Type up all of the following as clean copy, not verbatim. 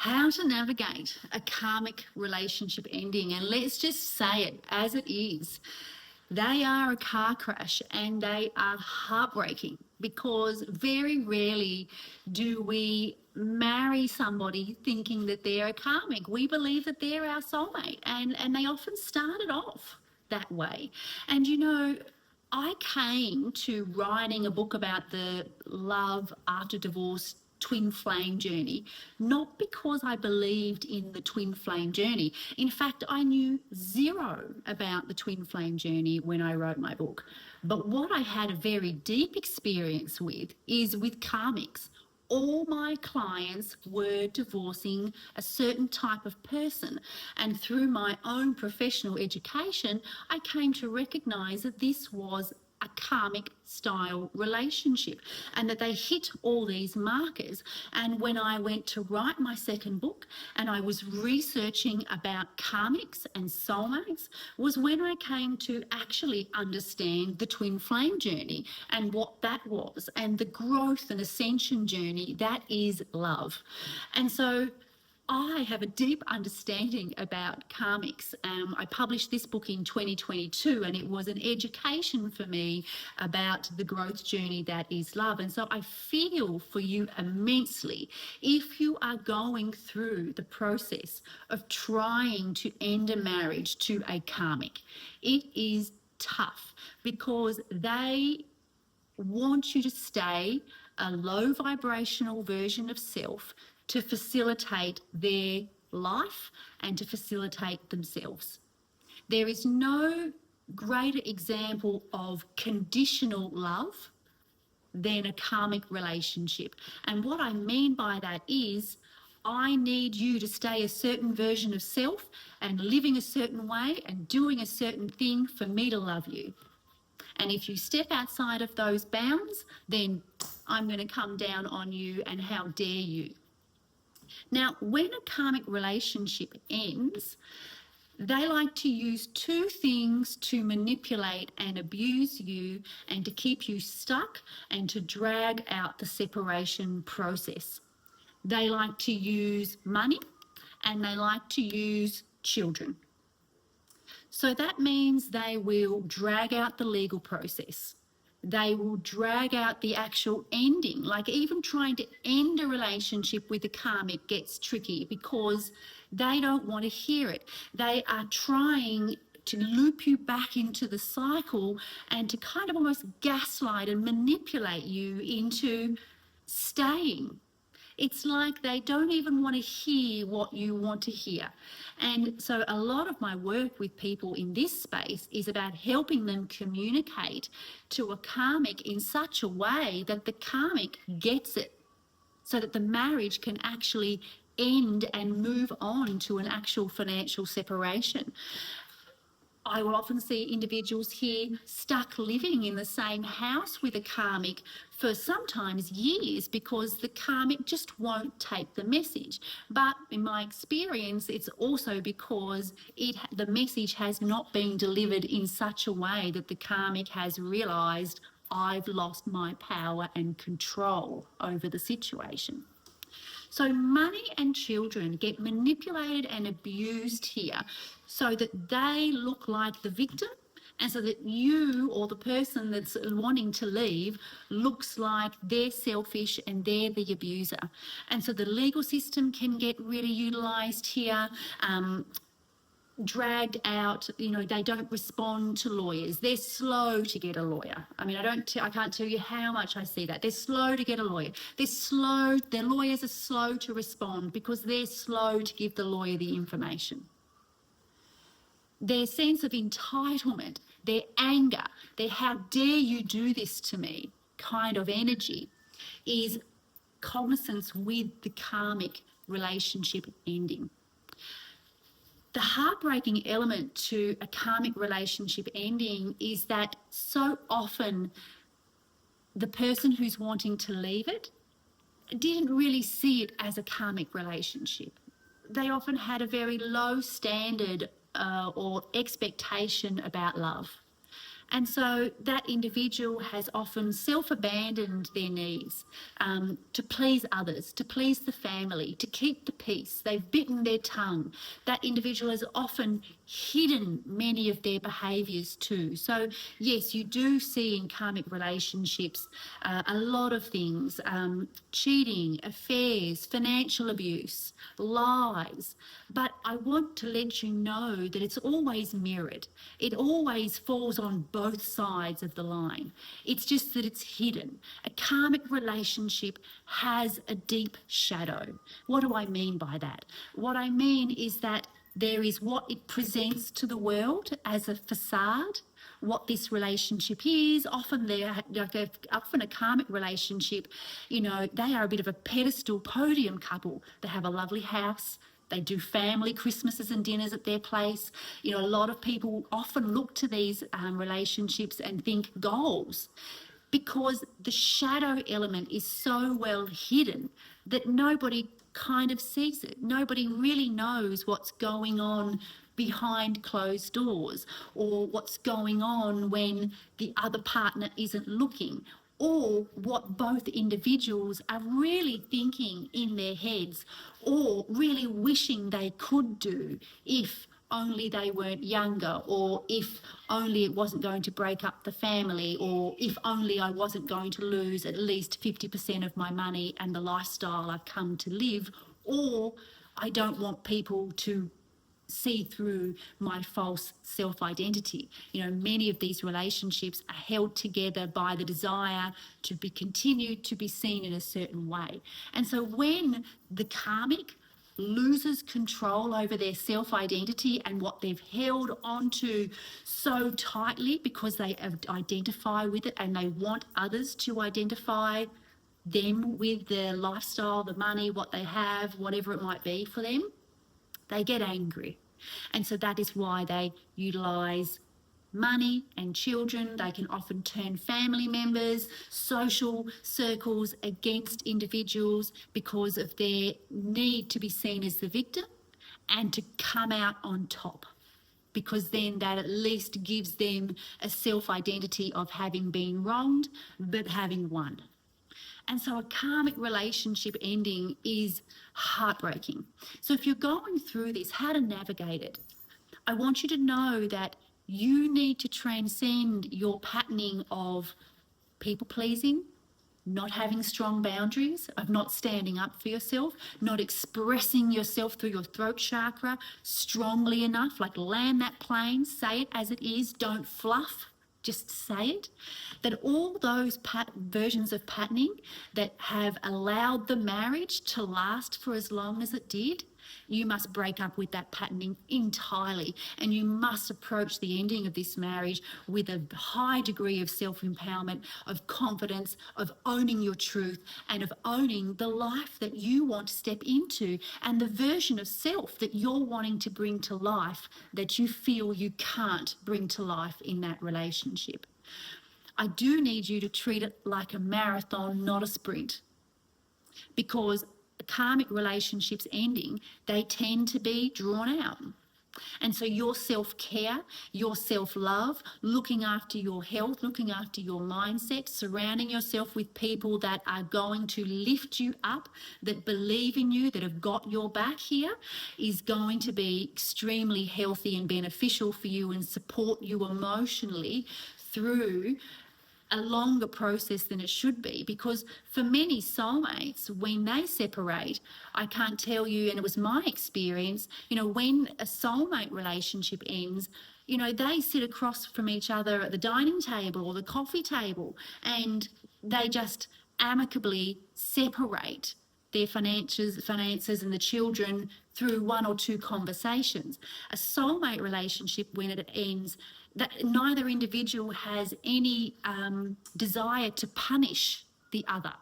How to navigate a karmic relationship ending. And let's just say it as it is. They are a car crash and they are heartbreaking, because very rarely do we marry somebody thinking that they're a karmic. We believe that they're our soulmate, and they often started off that way. And I came to writing a book about the love after divorce twin flame journey, not because I believed in the twin flame journey. In fact, I knew zero about the twin flame journey when I wrote my book. But what I had a very deep experience with is with karmics. All my clients were divorcing a certain type of person. And through my own professional education, I came to recognize that this was a karmic style relationship and that they hit all these markers. And when I went to write my second book and I was researching about karmics and soulmates, was when I came to actually understand the twin flame journey and what that was, and the growth and ascension journey that is love. And so I have a deep understanding about karmics. I published this book in 2022, and it was an education for me about the growth journey that is love. And so I feel for you immensely if you are going through the process of trying to end a marriage to a karmic. It is tough because they want you to stay a low vibrational version of self to facilitate their life and to facilitate themselves. There is no greater example of conditional love than a karmic relationship. And what I mean by that is, I need you to stay a certain version of self and living a certain way and doing a certain thing for me to love you. And if you step outside of those bounds, then I'm going to come down on you, and how dare you. Now, when a karmic relationship ends, they like to use two things to manipulate and abuse you and to keep you stuck and to drag out the separation process. They like to use money and they like to use children. So that means they will drag out the legal process. They will drag out the actual ending. Like, even trying to end a relationship with a karmic gets tricky because they don't want to hear it. They are trying to loop you back into the cycle and to kind of almost gaslight and manipulate you into staying. It's like they don't even want to hear what you want to hear. And so a lot of my work with people in this space is about helping them communicate to a karmic in such a way that the karmic gets it, so that the marriage can actually end and move on to an actual financial separation. I will often see individuals here stuck living in the same house with a karmic for sometimes years because the karmic just won't take the message. But in my experience, it's also because the message has not been delivered in such a way that the karmic has realised, I've lost my power and control over the situation. So money and children get manipulated and abused here so that they look like the victim, and so that you, or the person that's wanting to leave, looks like they're selfish and they're the abuser. And so the legal system can get really utilised here. Dragged out, they don't respond to lawyers. They're slow to get a lawyer. I mean, I can't tell you how much I see that. They're slow to get a lawyer. Their lawyers are slow to respond because they're slow to give the lawyer the information. Their sense of entitlement, their anger, their how dare you do this to me kind of energy is cognizance with the karmic relationship ending. The heartbreaking element to a karmic relationship ending is that so often the person who's wanting to leave it didn't really see it as a karmic relationship. They often had a very low standard or expectation about love. And so that individual has often self-abandoned their needs to please others, to please the family, to keep the peace. They've bitten their tongue. That individual has often hidden many of their behaviours too. So yes, you do see in karmic relationships a lot of things, cheating, affairs, financial abuse, lies. But I want to let you know that it's always mirrored. It always falls on both sides of the line. It's just that it's hidden. A karmic relationship has a deep shadow. What do I mean by that? What I mean is that there is what it presents to the world as a facade, what this relationship is. Often often a karmic relationship, they are a bit of a pedestal podium couple. They have a lovely house. They do family Christmases and dinners at their place. A lot of people often look to these relationships and think goals, because the shadow element is so well hidden that nobody kind of sees it. Nobody really knows what's going on behind closed doors, or what's going on when the other partner isn't looking, or what both individuals are really thinking in their heads, or really wishing they could do if only they weren't younger, or if only it wasn't going to break up the family, or if only I wasn't going to lose at least 50% of my money and the lifestyle I've come to live, or I don't want people to see through my false self-identity. Many of these relationships are held together by the desire to be continued to be seen in a certain way. And so when the karmic loses control over their self-identity and what they've held onto so tightly because they identify with it and they want others to identify them with their lifestyle, the money, what they have, whatever it might be for them, they get angry. And so that is why they utilise money and children. They can often turn family members, social circles against individuals because of their need to be seen as the victim and to come out on top, because then that at least gives them a self-identity of having been wronged but having won. And so a karmic relationship ending is heartbreaking. So if you're going through this, how to navigate it, I want you to know that you need to transcend your patterning of people pleasing, not having strong boundaries, of not standing up for yourself, not expressing yourself through your throat chakra strongly enough, like land that plane, say it as it is, don't fluff. Just say it. That all those versions of patterning that have allowed the marriage to last for as long as it did, you must break up with that patterning entirely, and you must approach the ending of this marriage with a high degree of self-empowerment, of confidence, of owning your truth, and of owning the life that you want to step into and the version of self that you're wanting to bring to life that you feel you can't bring to life in that relationship. I do need you to treat it like a marathon, not a sprint, because karmic relationships ending, they tend to be drawn out. And so your self-care, your self-love, looking after your health, looking after your mindset, surrounding yourself with people that are going to lift you up, that believe in you, that have got your back here, is going to be extremely healthy and beneficial for you and support you emotionally through a longer process than it should be. Because for many soulmates, when they separate, I can't tell you, and it was my experience, when a soulmate relationship ends, they sit across from each other at the dining table or the coffee table, and they just amicably separate their finances and the children through one or two conversations. A soulmate relationship, when it ends, that neither individual has any desire to punish the other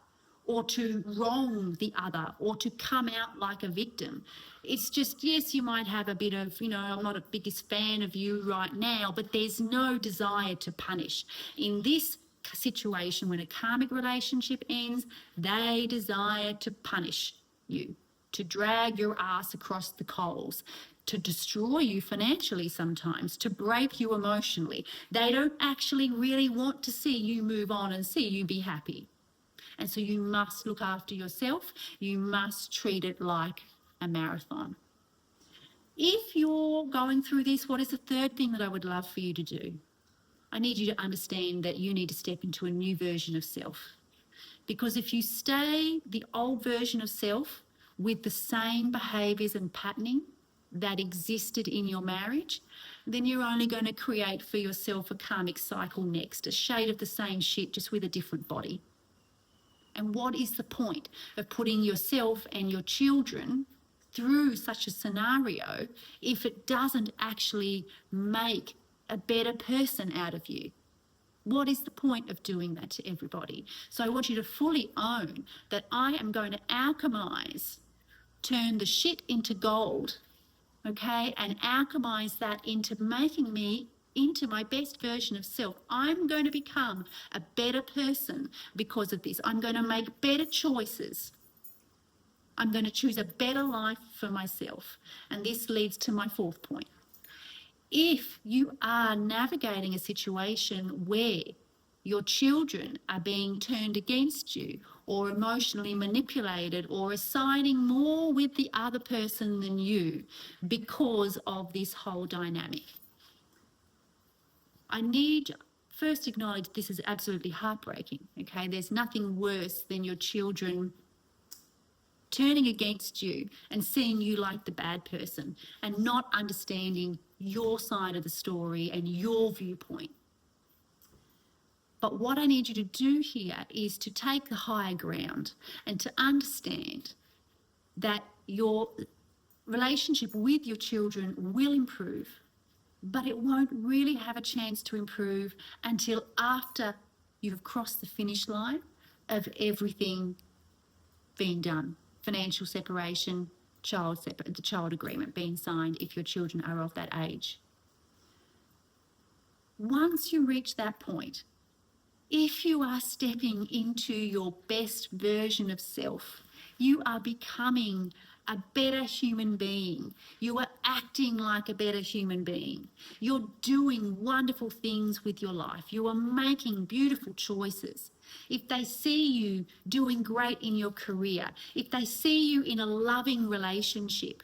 or to wrong the other or to come out like a victim. It's just, yes, you might have a bit of, I'm not a biggest fan of you right now, but there's no desire to punish. In this situation, when a karmic relationship ends, they desire to punish you. to drag your ass across the coals, to destroy you financially sometimes, to break you emotionally. They don't actually really want to see you move on and see you be happy. And so you must look after yourself. You must treat it like a marathon. If you're going through this, what is the third thing that I would love for you to do? I need you to understand that you need to step into a new version of self. Because if you stay the old version of self with the same behaviours and patterning that existed in your marriage, then you're only going to create for yourself a karmic cycle next, a shade of the same shit, just with a different body. And what is the point of putting yourself and your children through such a scenario if it doesn't actually make a better person out of you? What is the point of doing that to everybody? So I want you to fully own that I am going to alchemize, turn the shit into gold, okay, and alchemize that into making me into my best version of self. I'm going to become a better person because of this. I'm going to make better choices. I'm going to choose a better life for myself. And this leads to my fourth point. If you are navigating a situation where your children are being turned against you or emotionally manipulated or assigning more with the other person than you because of this whole dynamic, I need first to acknowledge this is absolutely heartbreaking, okay? There's nothing worse than your children turning against you and seeing you like the bad person and not understanding your side of the story and your viewpoint. But what I need you to do here is to take the higher ground and to understand that your relationship with your children will improve, but it won't really have a chance to improve until after you've crossed the finish line of everything being done. Financial separation, the child agreement being signed if your children are of that age. Once you reach that point, if you are stepping into your best version of self, you are becoming a better human being. You are acting like a better human being. You're doing wonderful things with your life. You are making beautiful choices. If they see you doing great in your career, if they see you in a loving relationship,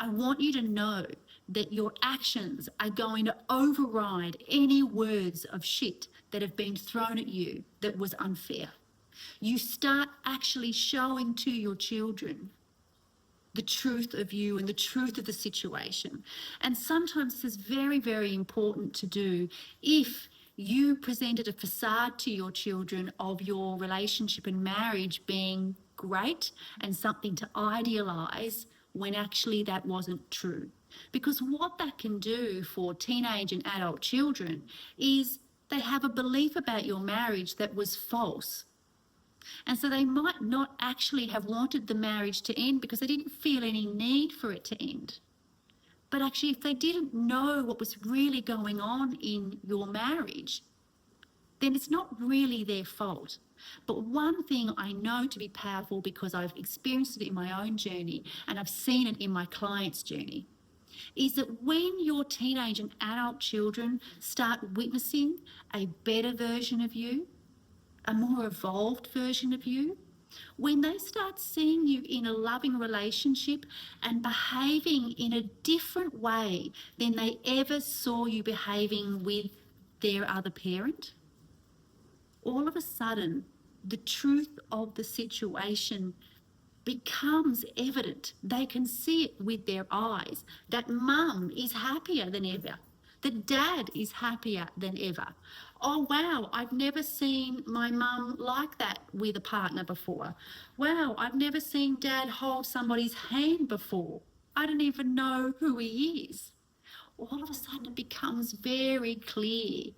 I want you to know that your actions are going to override any words of shit that have been thrown at you that was unfair. You start actually showing to your children the truth of you and the truth of the situation. And sometimes this is very, very important to do if you presented a facade to your children of your relationship and marriage being great and something to idealise when actually that wasn't true. Because what that can do for teenage and adult children is they have a belief about your marriage that was false. And so they might not actually have wanted the marriage to end because they didn't feel any need for it to end. But actually, if they didn't know what was really going on in your marriage, then it's not really their fault. But one thing I know to be powerful because I've experienced it in my own journey and I've seen it in my clients' journey, is that when your teenage and adult children start witnessing a better version of you, a more evolved version of you, when they start seeing you in a loving relationship and behaving in a different way than they ever saw you behaving with their other parent, all of a sudden, the truth of the situation becomes evident. They can see it with their eyes that mum is happier than ever, that dad is happier than ever. Oh, wow, I've never seen my mum like that with a partner before. Wow, I've never seen dad hold somebody's hand before. I don't even know who he is. All of a sudden it becomes very clear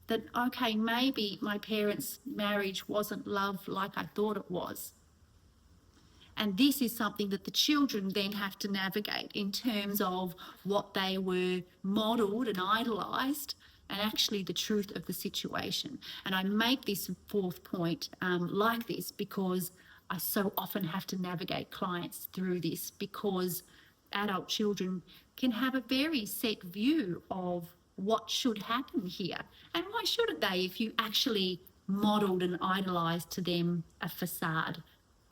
that, okay, maybe my parents' marriage wasn't love like I thought it was. And this is something that the children then have to navigate in terms of what they were modelled and idolised and actually the truth of the situation. And I make this fourth point like this because I so often have to navigate clients through this because adult children can have a very set view of what should happen here. And why shouldn't they if you actually modelled and idolised to them a facade?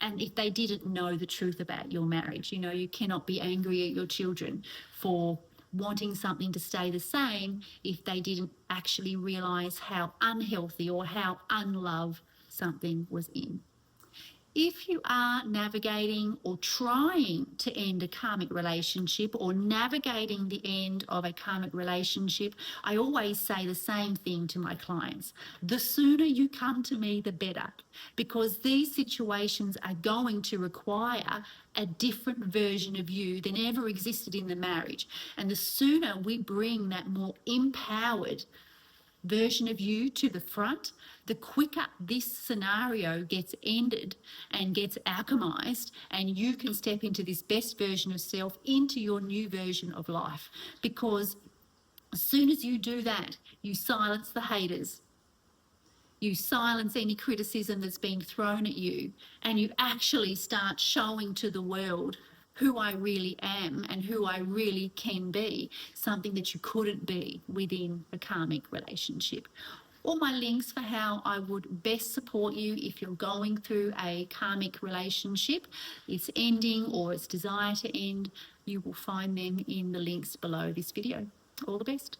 And if they didn't know the truth about your marriage, you know, you cannot be angry at your children for wanting something to stay the same if they didn't actually realise how unhealthy or how unloved something was in. If you are navigating or trying to end a karmic relationship or navigating the end of a karmic relationship, I always say the same thing to my clients. The sooner you come to me, the better, because these situations are going to require a different version of you than ever existed in the marriage. And the sooner we bring that more empowered version of you to the front, the quicker this scenario gets ended and gets alchemized, and you can step into this best version of self, into your new version of life. Because as soon as you do that, you silence the haters, you silence any criticism that's being thrown at you, and you actually start showing to the world who I really am and who I really can be, something that you couldn't be within a karmic relationship. All my links for how I would best support you if you're going through a karmic relationship, it's ending or its desire to end, you will find them in the links below this video. All the best.